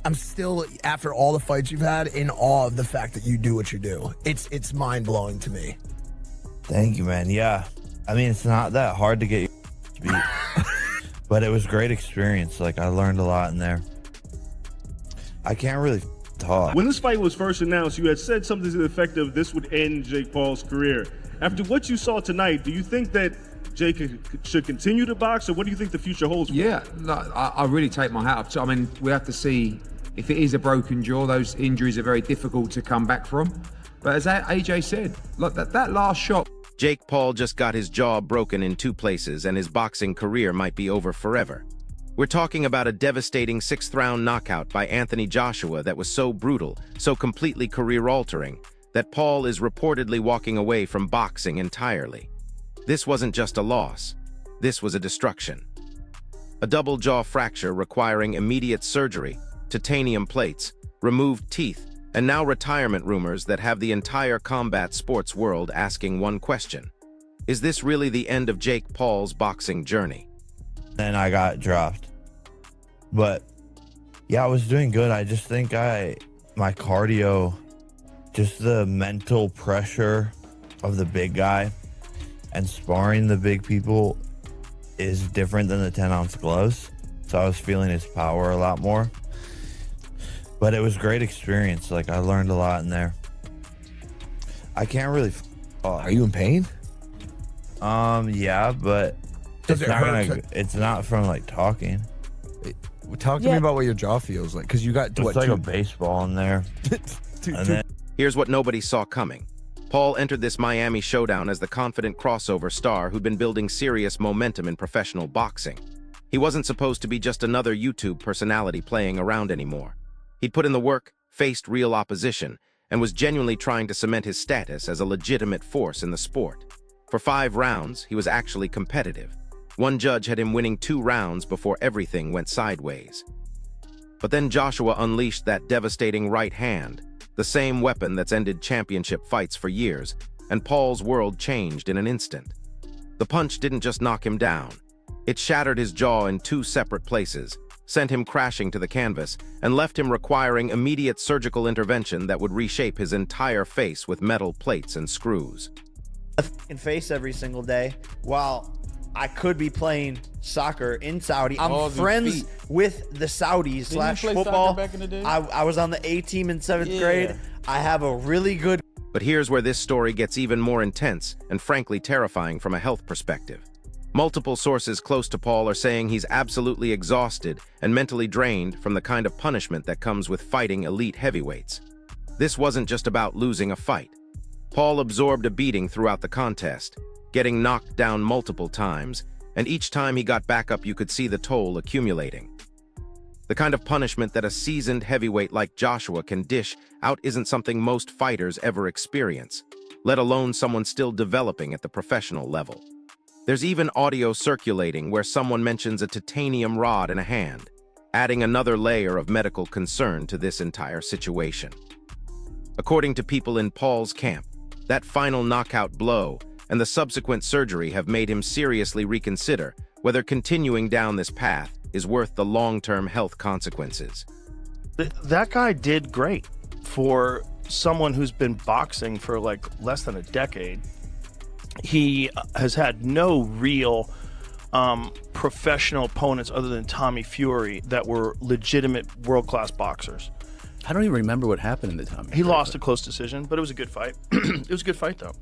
I'm still, after all the fights you've had, in awe of the fact that you do what you do. It's mind-blowing to me. Thank you, man. Yeah. I mean, it's not that hard to get your beat, but it was a great experience. Like, I learned a lot in there. I can't really talk. When this fight was first announced, you had said something to the effect of this would end Jake Paul's career. After what you saw tonight, do you think that Jake should continue to box, or what do you think the future holds for him? Yeah, I really take my hat off. I mean, we have to see if it is a broken jaw. Those injuries are very difficult to come back from. But as AJ said, look, that last shot. Jake Paul just got his jaw broken in 2 places, and his boxing career might be over forever. We're talking about a devastating 6th-round knockout by Anthony Joshua that was so brutal, so completely career-altering, that Paul is reportedly walking away from boxing entirely. This wasn't just a loss. This was a destruction. A double jaw fracture requiring immediate surgery, titanium plates, removed teeth, and now retirement rumors that have the entire combat sports world asking one question. Is this really the end of Jake Paul's boxing journey? And I got dropped. But yeah, I was doing good. I just think my cardio, just the mental pressure of the big guy and sparring the big people is different than the 10-ounce gloves. So I was feeling his power a lot more. But it was a great experience. Like, I learned a lot in there. I can't really Are you in pain? Yeah, but Does it hurt? it's not from like talking. Talk to me about what your jaw feels like, because you got It's like a baseball in there. Here's what nobody saw coming. Paul entered this Miami showdown as the confident crossover star who'd been building serious momentum in professional boxing. He wasn't supposed to be just another YouTube personality playing around anymore. He'd put in the work, faced real opposition, and was genuinely trying to cement his status as a legitimate force in the sport. For 5 rounds, he was actually competitive. One judge had him winning 2 rounds before everything went sideways. But then Joshua unleashed that devastating right hand, the same weapon that's ended championship fights for years, and Paul's world changed in an instant. The punch didn't just knock him down. It shattered his jaw in 2 separate places, sent him crashing to the canvas, and left him requiring immediate surgical intervention that would reshape his entire face with metal plates and screws. In face every single day while I could be playing soccer in Saudi. I'm friends with the Saudis slash football. Back in the day? I was on the A team in 7th grade. I have a really good. But here's where this story gets even more intense and frankly terrifying from a health perspective. Multiple sources close to Paul are saying he's absolutely exhausted and mentally drained from the kind of punishment that comes with fighting elite heavyweights. This wasn't just about losing a fight. Paul absorbed a beating throughout the contest, getting knocked down multiple times, and each time he got back up you could see the toll accumulating. The kind of punishment that a seasoned heavyweight like Joshua can dish out isn't something most fighters ever experience, let alone someone still developing at the professional level. There's even audio circulating where someone mentions a titanium rod in a hand, adding another layer of medical concern to this entire situation. According to people in Paul's camp, that final knockout blow and the subsequent surgery have made him seriously reconsider whether continuing down this path is worth the long-term health consequences. That guy did great for someone who's been boxing for like less than a decade. He has had no real professional opponents other than Tommy Fury that were legitimate world-class boxers. I don't even remember what happened in the Tommy He lost a close decision, but it was a good fight. It was a good fight, though.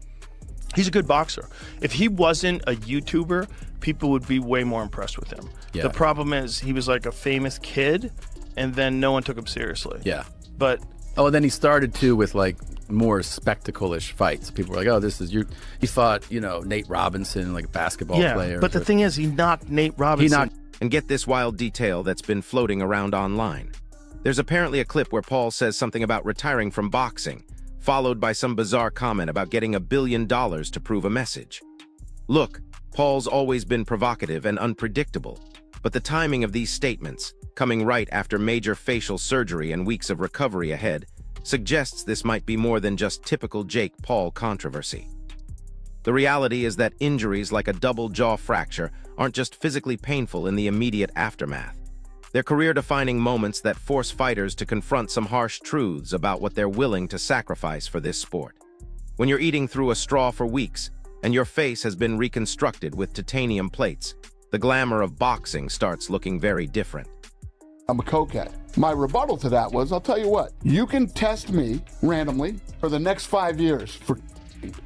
He's a good boxer. If he wasn't a YouTuber, people would be way more impressed with him. Yeah. The problem is he was like a famous kid, and then no one took him seriously. Yeah. But oh, and then he started too with like more spectacle-ish fights. People were like, "Oh, this is you." He fought, you know, Nate Robinson, like a basketball player. But the thing is, he knocked Nate Robinson. And get this wild detail that's been floating around online. There's apparently a clip where Paul says something about retiring from boxing, followed by some bizarre comment about getting $1 billion to prove a message. Look, Paul's always been provocative and unpredictable, but the timing of these statements, coming right after major facial surgery and weeks of recovery ahead, suggests this might be more than just typical Jake Paul controversy. The reality is that injuries like a double jaw fracture aren't just physically painful in the immediate aftermath. They're career-defining moments that force fighters to confront some harsh truths about what they're willing to sacrifice for this sport. When you're eating through a straw for weeks, and your face has been reconstructed with titanium plates, the glamour of boxing starts looking very different. I'm a cokehead. My rebuttal to that was, I'll tell you what, you can test me randomly for the next 5 years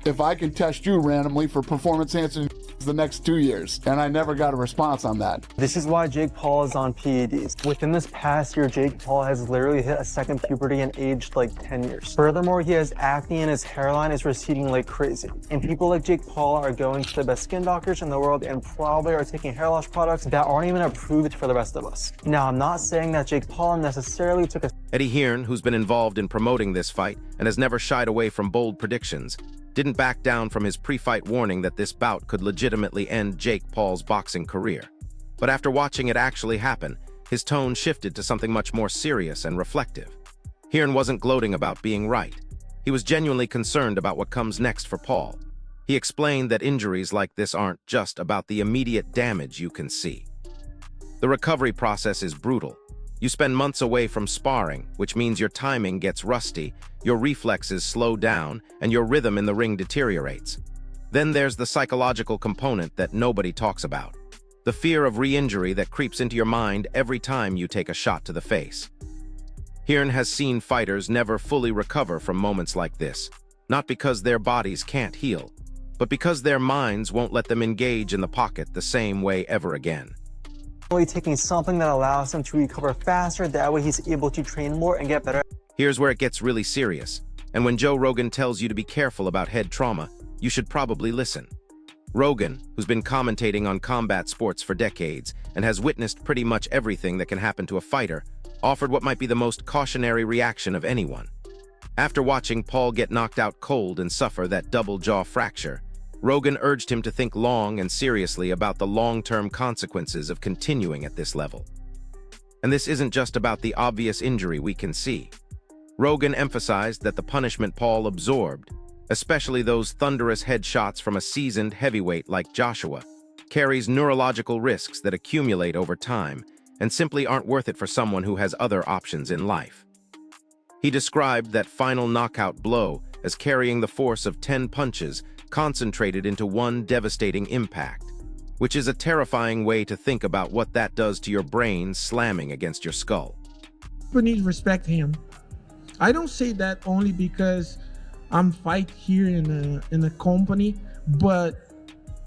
if I can test you randomly for performance enhancing the next 2 years. And I never got a response on that. This is why Jake Paul is on PEDs. Within this past year, Jake Paul has literally hit a second puberty and aged like 10 years. Furthermore, he has acne and his hairline is receding like crazy. And people like Jake Paul are going to the best skin doctors in the world and probably are taking hair loss products that aren't even approved for the rest of us. Now, I'm not saying that Jake Paul necessarily took a... Eddie Hearn, who's been involved in promoting this fight and has never shied away from bold predictions, didn't back down from his pre-fight warning that this bout could legitimately end Jake Paul's boxing career. But after watching it actually happen, his tone shifted to something much more serious and reflective. Hearn wasn't gloating about being right. He was genuinely concerned about what comes next for Paul. He explained that injuries like this aren't just about the immediate damage you can see. The recovery process is brutal. You spend months away from sparring, which means your timing gets rusty, your reflexes slow down, and your rhythm in the ring deteriorates. Then there's the psychological component that nobody talks about. The fear of re-injury that creeps into your mind every time you take a shot to the face. Hearn has seen fighters never fully recover from moments like this, not because their bodies can't heal, but because their minds won't let them engage in the pocket the same way ever again. taking something that allows him to recover faster. That way he's able to train more and get better. Here's where it gets really serious. And when Joe Rogan tells you to be careful about head trauma, you should probably listen. Rogan, who's been commentating on combat sports for decades and has witnessed pretty much everything that can happen to a fighter, offered what might be the most cautionary reaction of anyone. After watching Paul get knocked out cold and suffer that double jaw fracture, Rogan urged him to think long and seriously about the long-term consequences of continuing at this level. And this isn't just about the obvious injury we can see. Rogan emphasized that the punishment Paul absorbed, especially those thunderous headshots from a seasoned heavyweight like Joshua, carries neurological risks that accumulate over time and simply aren't worth it for someone who has other options in life. He described that final knockout blow as carrying the force of 10 punches concentrated into one devastating impact, which is a terrifying way to think about what that does to your brain slamming against your skull. People need to respect him. I don't say that only because I'm fight here in a company, but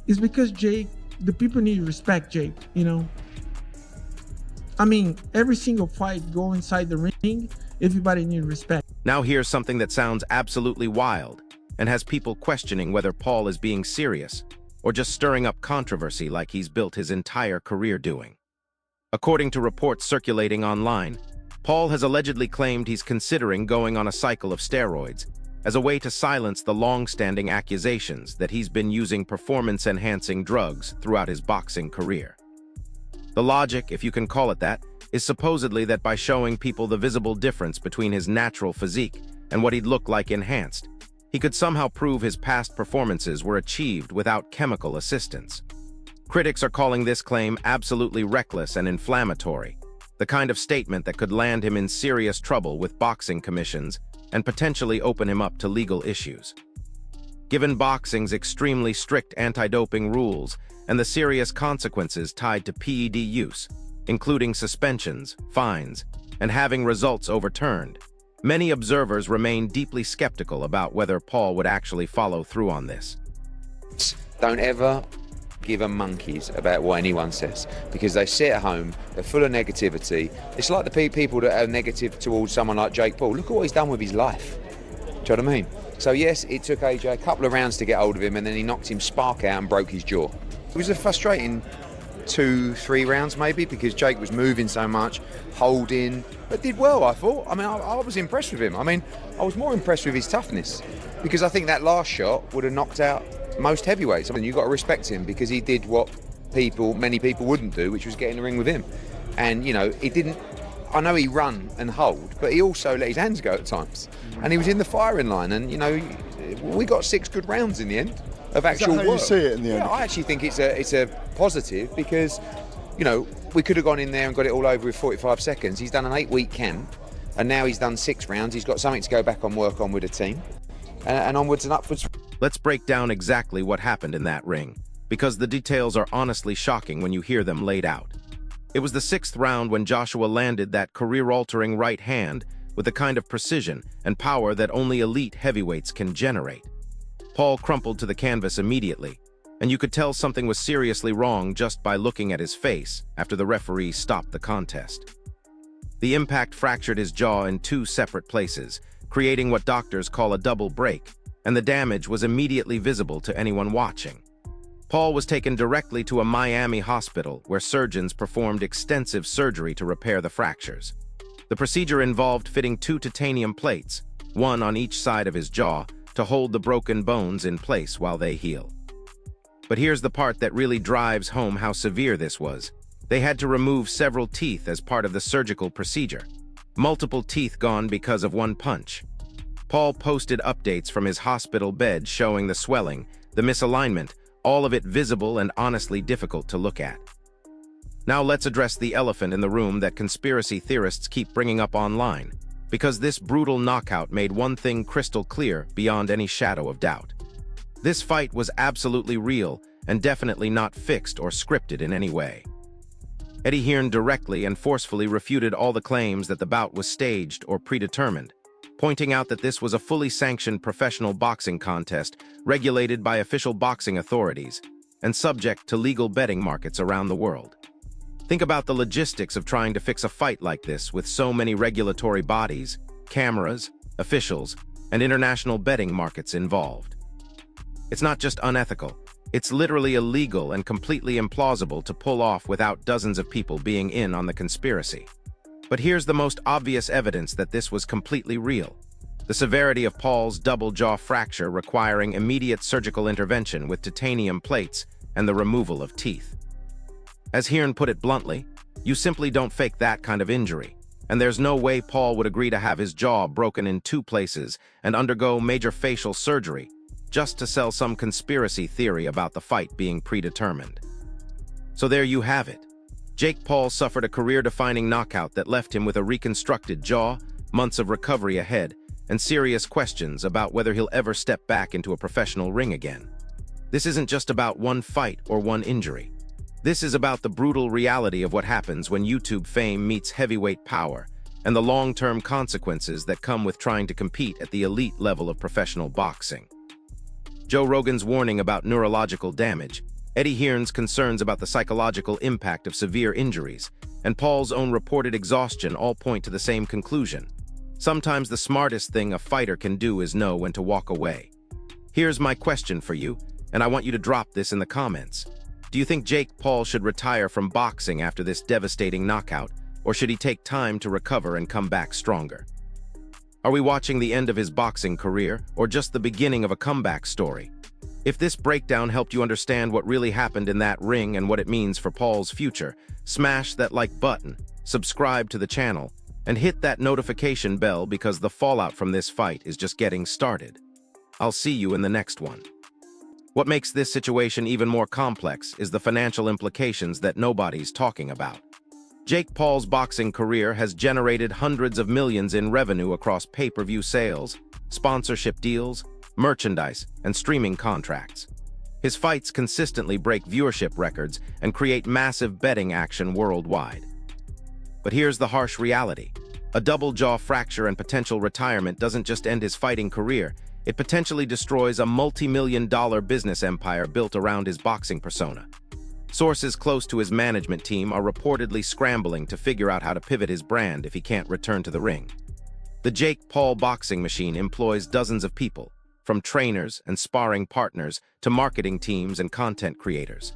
it's because Jake, the people need to respect Jake, you know? I mean, every single fight go inside the ring, everybody needs respect. Now here's something that sounds absolutely wild and has people questioning whether Paul is being serious or just stirring up controversy like he's built his entire career doing. According to reports circulating online, Paul has allegedly claimed he's considering going on a cycle of steroids as a way to silence the long-standing accusations that he's been using performance-enhancing drugs throughout his boxing career. The logic, if you can call it that, is supposedly that by showing people the visible difference between his natural physique and what he'd look like enhanced, he could somehow prove his past performances were achieved without chemical assistance. Critics are calling this claim absolutely reckless and inflammatory, the kind of statement that could land him in serious trouble with boxing commissions and potentially open him up to legal issues. Given boxing's extremely strict anti-doping rules and the serious consequences tied to PED use, including suspensions, fines, and having results overturned, many observers remain deeply skeptical about whether Paul would actually follow through on this. Don't ever give a monkeys about what anyone says, because they sit at home, they're full of negativity. It's like the people that are negative towards someone like Jake Paul. Look at what he's done with his life. Do you know what I mean? So yes, it took AJ a couple of rounds to get hold of him, and then he knocked him spark out and broke his jaw. It was a frustrating 2-3 rounds maybe, because Jake was moving so much, holding, but did well, I thought. I mean, I was impressed with him. I mean, I was more impressed with his toughness, because I think that last shot would have knocked out most heavyweights. I mean, you've got to respect him, because he did what many people wouldn't do, which was get in the ring with him. And, you know, he didn't, I know he run and hold, but he also let his hands go at times. And he was in the firing line, and, you know, we got 6 good rounds in the end of actual work. Is that how you see it in the end? Yeah, I actually think it's a positive, because, you know, we could have gone in there and got it all over with 45 seconds. He's done an 8-week camp, and now he's done 6 rounds. He's got something to go back and work on with the team, and onwards and upwards. Let's break down exactly what happened in that ring, because the details are honestly shocking when you hear them laid out. It was the 6th round when Joshua landed that career-altering right hand with the kind of precision and power that only elite heavyweights can generate. Paul crumpled to the canvas immediately, and you could tell something was seriously wrong just by looking at his face after the referee stopped the contest. The impact fractured his jaw in 2 separate places, creating what doctors call a double break, and the damage was immediately visible to anyone watching. Paul was taken directly to a Miami hospital where surgeons performed extensive surgery to repair the fractures. The procedure involved fitting 2 titanium plates, one on each side of his jaw, to hold the broken bones in place while they heal. But here's the part that really drives home how severe this was. They had to remove several teeth as part of the surgical procedure. Multiple teeth gone because of one punch. Paul posted updates from his hospital bed showing the swelling, the misalignment, all of it visible and honestly difficult to look at. Now let's address the elephant in the room that conspiracy theorists keep bringing up online, because this brutal knockout made one thing crystal clear beyond any shadow of doubt. This fight was absolutely real and definitely not fixed or scripted in any way. Eddie Hearn directly and forcefully refuted all the claims that the bout was staged or predetermined, pointing out that this was a fully sanctioned professional boxing contest regulated by official boxing authorities and subject to legal betting markets around the world. Think about the logistics of trying to fix a fight like this with so many regulatory bodies, cameras, officials, and international betting markets involved. It's not just unethical, it's literally illegal and completely implausible to pull off without dozens of people being in on the conspiracy. But here's the most obvious evidence that this was completely real: the severity of Paul's double jaw fracture requiring immediate surgical intervention with titanium plates and the removal of teeth. As Hearn put it bluntly, you simply don't fake that kind of injury, and there's no way Paul would agree to have his jaw broken in 2 places and undergo major facial surgery just to sell some conspiracy theory about the fight being predetermined. So there you have it. Jake Paul suffered a career-defining knockout that left him with a reconstructed jaw, months of recovery ahead, and serious questions about whether he'll ever step back into a professional ring again. This isn't just about one fight or one injury. This is about the brutal reality of what happens when YouTube fame meets heavyweight power, and the long-term consequences that come with trying to compete at the elite level of professional boxing. Joe Rogan's warning about neurological damage, Eddie Hearn's concerns about the psychological impact of severe injuries, and Paul's own reported exhaustion all point to the same conclusion. Sometimes the smartest thing a fighter can do is know when to walk away. Here's my question for you, and I want you to drop this in the comments. Do you think Jake Paul should retire from boxing after this devastating knockout, or should he take time to recover and come back stronger? Are we watching the end of his boxing career, or just the beginning of a comeback story? If this breakdown helped you understand what really happened in that ring and what it means for Paul's future, smash that like button, subscribe to the channel, and hit that notification bell because the fallout from this fight is just getting started. I'll see you in the next one. What makes this situation even more complex is the financial implications that nobody's talking about. Jake Paul's boxing career has generated hundreds of millions in revenue across pay-per-view sales, sponsorship deals, merchandise, and streaming contracts. His fights consistently break viewership records and create massive betting action worldwide. But here's the harsh reality. A double jaw fracture and potential retirement doesn't just end his fighting career, it potentially destroys a multi-million-dollar business empire built around his boxing persona. Sources close to his management team are reportedly scrambling to figure out how to pivot his brand if he can't return to the ring. The Jake Paul boxing machine employs dozens of people, from trainers and sparring partners to marketing teams and content creators.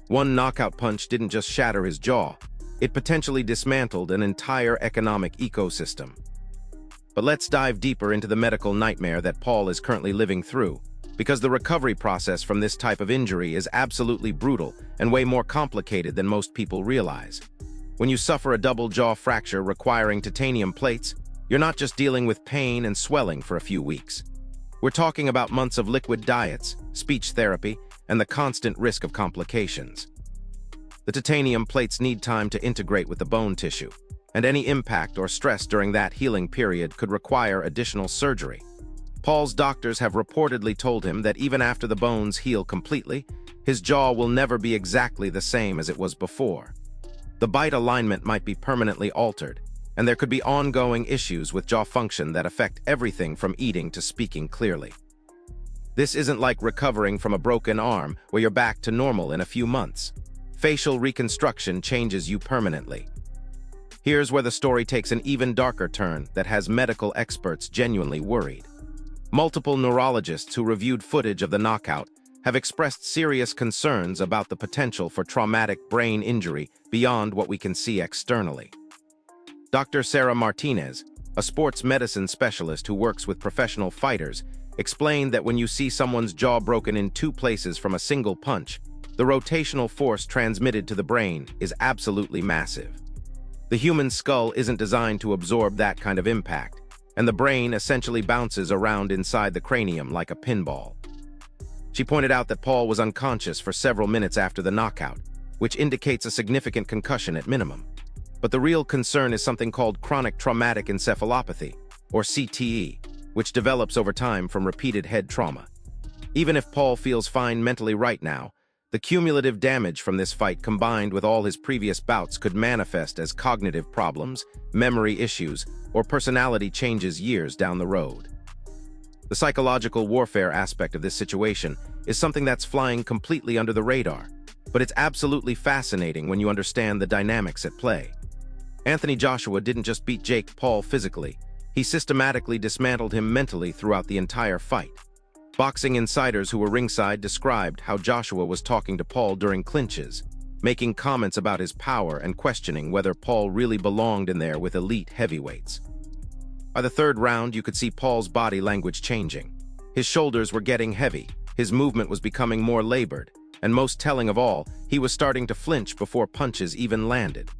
One knockout punch didn't just shatter his jaw, it potentially dismantled an entire economic ecosystem. But let's dive deeper into the medical nightmare that Paul is currently living through, because the recovery process from this type of injury is absolutely brutal and way more complicated than most people realize. When you suffer a double jaw fracture requiring titanium plates, you're not just dealing with pain and swelling for a few weeks. We're talking about months of liquid diets, speech therapy, and the constant risk of complications. The titanium plates need time to integrate with the bone tissue, and any impact or stress during that healing period could require additional surgery. Paul's doctors have reportedly told him that even after the bones heal completely, his jaw will never be exactly the same as it was before. The bite alignment might be permanently altered, and there could be ongoing issues with jaw function that affect everything from eating to speaking clearly. This isn't like recovering from a broken arm where you're back to normal in a few months. Facial reconstruction changes you permanently. Here's where the story takes an even darker turn that has medical experts genuinely worried. Multiple neurologists who reviewed footage of the knockout have expressed serious concerns about the potential for traumatic brain injury beyond what we can see externally. Dr. Sarah Martinez, a sports medicine specialist who works with professional fighters, explained that when you see someone's jaw broken in two places from a single punch, the rotational force transmitted to the brain is absolutely massive. The human skull isn't designed to absorb that kind of impact, and the brain essentially bounces around inside the cranium like a pinball. She pointed out that Paul was unconscious for several minutes after the knockout, which indicates a significant concussion at minimum. But the real concern is something called chronic traumatic encephalopathy, or CTE, which develops over time from repeated head trauma. Even if Paul feels fine mentally right now, the cumulative damage from this fight combined with all his previous bouts could manifest as cognitive problems, memory issues, or personality changes years down the road. The psychological warfare aspect of this situation is something that's flying completely under the radar, but it's absolutely fascinating when you understand the dynamics at play. Anthony Joshua didn't just beat Jake Paul physically, he systematically dismantled him mentally throughout the entire fight. Boxing insiders who were ringside described how Joshua was talking to Paul during clinches, making comments about his power and questioning whether Paul really belonged in there with elite heavyweights. By the third round, you could see Paul's body language changing. His shoulders were getting heavy, his movement was becoming more labored, and most telling of all, he was starting to flinch before punches even landed.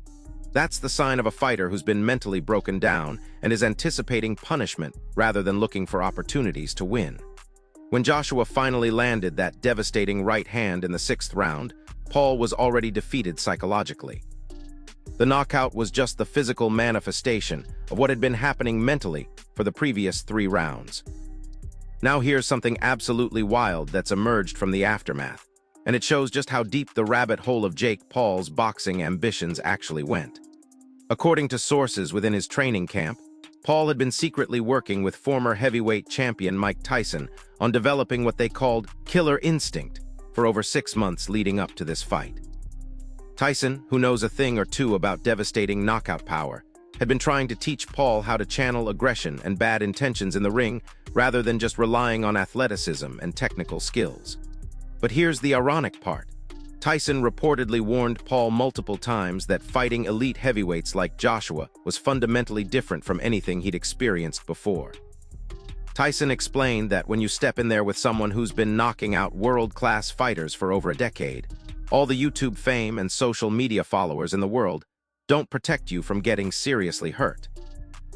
That's the sign of a fighter who's been mentally broken down and is anticipating punishment rather than looking for opportunities to win. When Joshua finally landed that devastating right hand in the sixth round, Paul was already defeated psychologically. The knockout was just the physical manifestation of what had been happening mentally for the previous 3 rounds. Now here's something absolutely wild that's emerged from the aftermath, and it shows just how deep the rabbit hole of Jake Paul's boxing ambitions actually went. According to sources within his training camp, Paul had been secretly working with former heavyweight champion Mike Tyson on developing what they called killer instinct for over 6 months leading up to this fight. Tyson, who knows a thing or two about devastating knockout power, had been trying to teach Paul how to channel aggression and bad intentions in the ring rather than just relying on athleticism and technical skills. But here's the ironic part. Tyson reportedly warned Paul multiple times that fighting elite heavyweights like Joshua was fundamentally different from anything he'd experienced before. Tyson explained that when you step in there with someone who's been knocking out world-class fighters for over a decade, all the YouTube fame and social media followers in the world don't protect you from getting seriously hurt.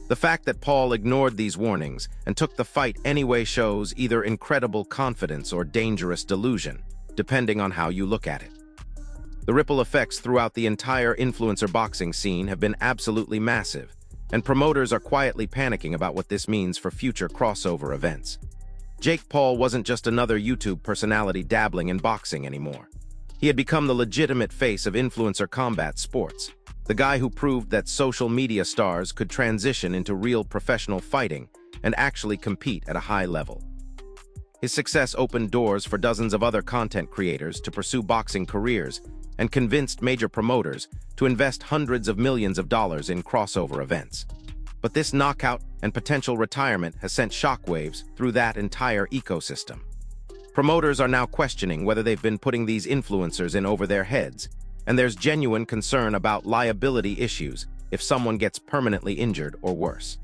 The fact that Paul ignored these warnings and took the fight anyway shows either incredible confidence or dangerous delusion, depending on how you look at it. The ripple effects throughout the entire influencer boxing scene have been absolutely massive, and promoters are quietly panicking about what this means for future crossover events. Jake Paul wasn't just another YouTube personality dabbling in boxing anymore. He had become the legitimate face of influencer combat sports, the guy who proved that social media stars could transition into real professional fighting and actually compete at a high level. His success opened doors for dozens of other content creators to pursue boxing careers and convinced major promoters to invest hundreds of millions of dollars in crossover events. But this knockout and potential retirement has sent shockwaves through that entire ecosystem. Promoters are now questioning whether they've been putting these influencers in over their heads, and there's genuine concern about liability issues if someone gets permanently injured or worse.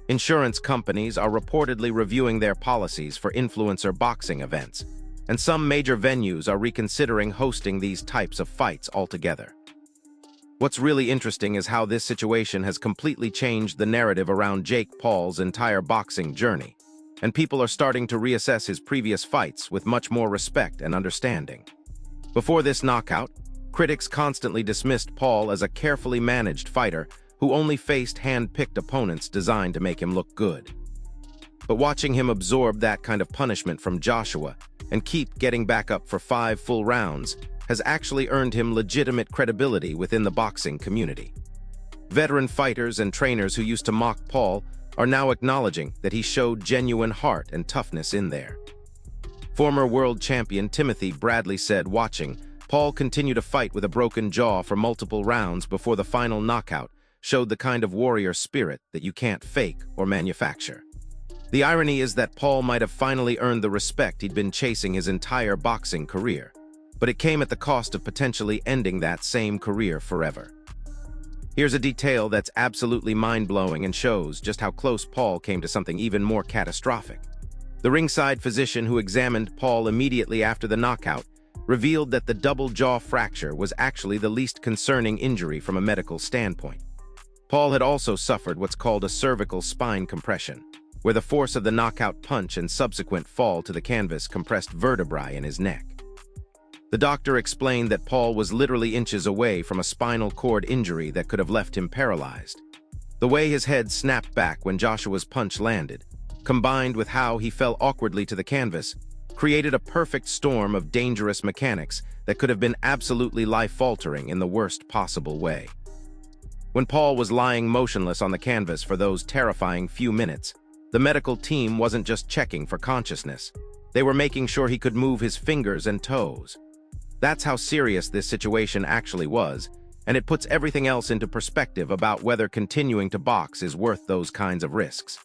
Insurance companies are reportedly reviewing their policies for influencer boxing events, and some major venues are reconsidering hosting these types of fights altogether. What's really interesting is how this situation has completely changed the narrative around Jake Paul's entire boxing journey, and people are starting to reassess his previous fights with much more respect and understanding. Before this knockout, Critics constantly dismissed Paul as a carefully managed fighter who only faced hand-picked opponents designed to make him look good. But watching him absorb that kind of punishment from Joshua and keep getting back up for 5 full rounds has actually earned him legitimate credibility within the boxing community. Veteran fighters and trainers who used to mock Paul are now acknowledging that he showed genuine heart and toughness in there. Former world champion Timothy Bradley said watching Paul continue to fight with a broken jaw for multiple rounds before the final knockout showed the kind of warrior spirit that you can't fake or manufacture. The irony is that Paul might have finally earned the respect he'd been chasing his entire boxing career, but it came at the cost of potentially ending that same career forever. Here's a detail that's absolutely mind-blowing and shows just how close Paul came to something even more catastrophic. The ringside physician who examined Paul immediately after the knockout revealed that the double jaw fracture was actually the least concerning injury from a medical standpoint. Paul had also suffered what's called a cervical spine compression, where the force of the knockout punch and subsequent fall to the canvas compressed vertebrae in his neck. The doctor explained that Paul was literally inches away from a spinal cord injury that could have left him paralyzed. The way his head snapped back when Joshua's punch landed, combined with how he fell awkwardly to the canvas, created a perfect storm of dangerous mechanics that could have been absolutely life-altering in the worst possible way. When Paul was lying motionless on the canvas for those terrifying few minutes, the medical team wasn't just checking for consciousness. They were making sure he could move his fingers and toes. That's how serious this situation actually was, and it puts everything else into perspective about whether continuing to box is worth those kinds of risks.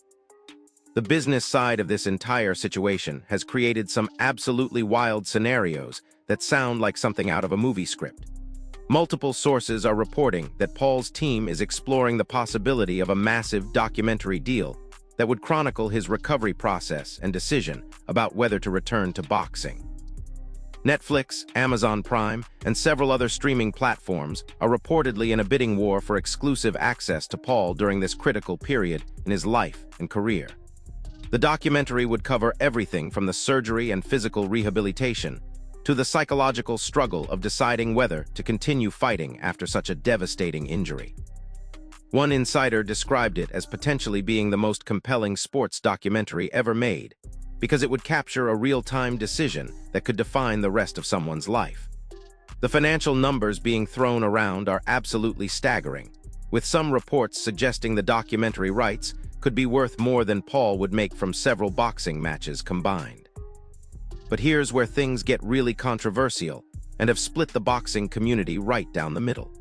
The business side of this entire situation has created some absolutely wild scenarios that sound like something out of a movie script. Multiple sources are reporting that Paul's team is exploring the possibility of a massive documentary deal that would chronicle his recovery process and decision about whether to return to boxing. Netflix, Amazon Prime, and several other streaming platforms are reportedly in a bidding war for exclusive access to Paul during this critical period in his life and career. The documentary would cover everything from the surgery and physical rehabilitation to the psychological struggle of deciding whether to continue fighting after such a devastating injury. One insider described it as potentially being the most compelling sports documentary ever made, because it would capture a real-time decision that could define the rest of someone's life. The financial numbers being thrown around are absolutely staggering, with some reports suggesting the documentary rights could be worth more than Paul would make from several boxing matches combined. But here's where things get really controversial and have split the boxing community right down the middle.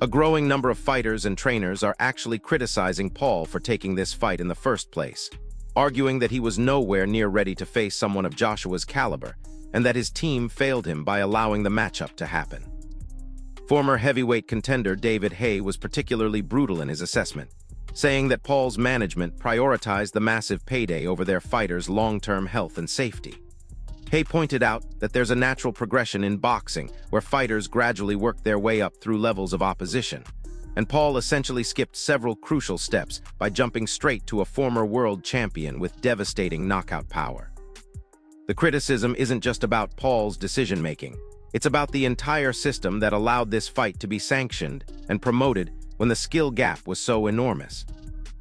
A growing number of fighters and trainers are actually criticizing Paul for taking this fight in the first place, arguing that he was nowhere near ready to face someone of Joshua's caliber and that his team failed him by allowing the matchup to happen. Former heavyweight contender David Haye was particularly brutal in his assessment, saying that Paul's management prioritized the massive payday over their fighters' long-term health and safety. Haye pointed out that there's a natural progression in boxing where fighters gradually work their way up through levels of opposition, and Paul essentially skipped several crucial steps by jumping straight to a former world champion with devastating knockout power. The criticism isn't just about Paul's decision-making. It's about the entire system that allowed this fight to be sanctioned and promoted when the skill gap was so enormous.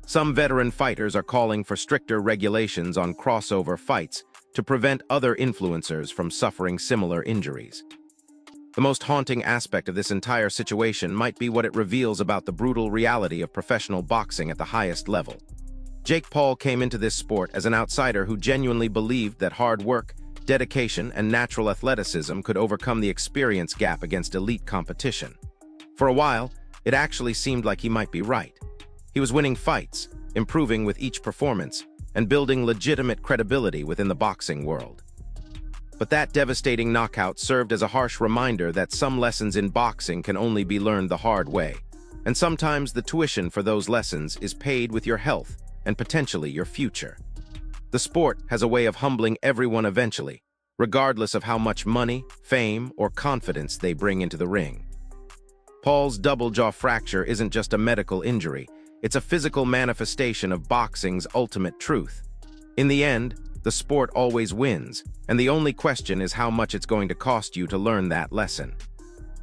Some veteran fighters are calling for stricter regulations on crossover fights to prevent other influencers from suffering similar injuries. The most haunting aspect of this entire situation might be what it reveals about the brutal reality of professional boxing at the highest level. Jake Paul came into this sport as an outsider who genuinely believed that hard work, dedication, and natural athleticism could overcome the experience gap against elite competition. For a while, it actually seemed like he might be right. He was winning fights, improving with each performance, and building legitimate credibility within the boxing world. But that devastating knockout served as a harsh reminder that some lessons in boxing can only be learned the hard way, and sometimes the tuition for those lessons is paid with your health and potentially your future. The sport has a way of humbling everyone eventually, regardless of how much money, fame, or confidence they bring into the ring. Paul's double jaw fracture isn't just a medical injury, it's a physical manifestation of boxing's ultimate truth. In the end, the sport always wins, and the only question is how much it's going to cost you to learn that lesson.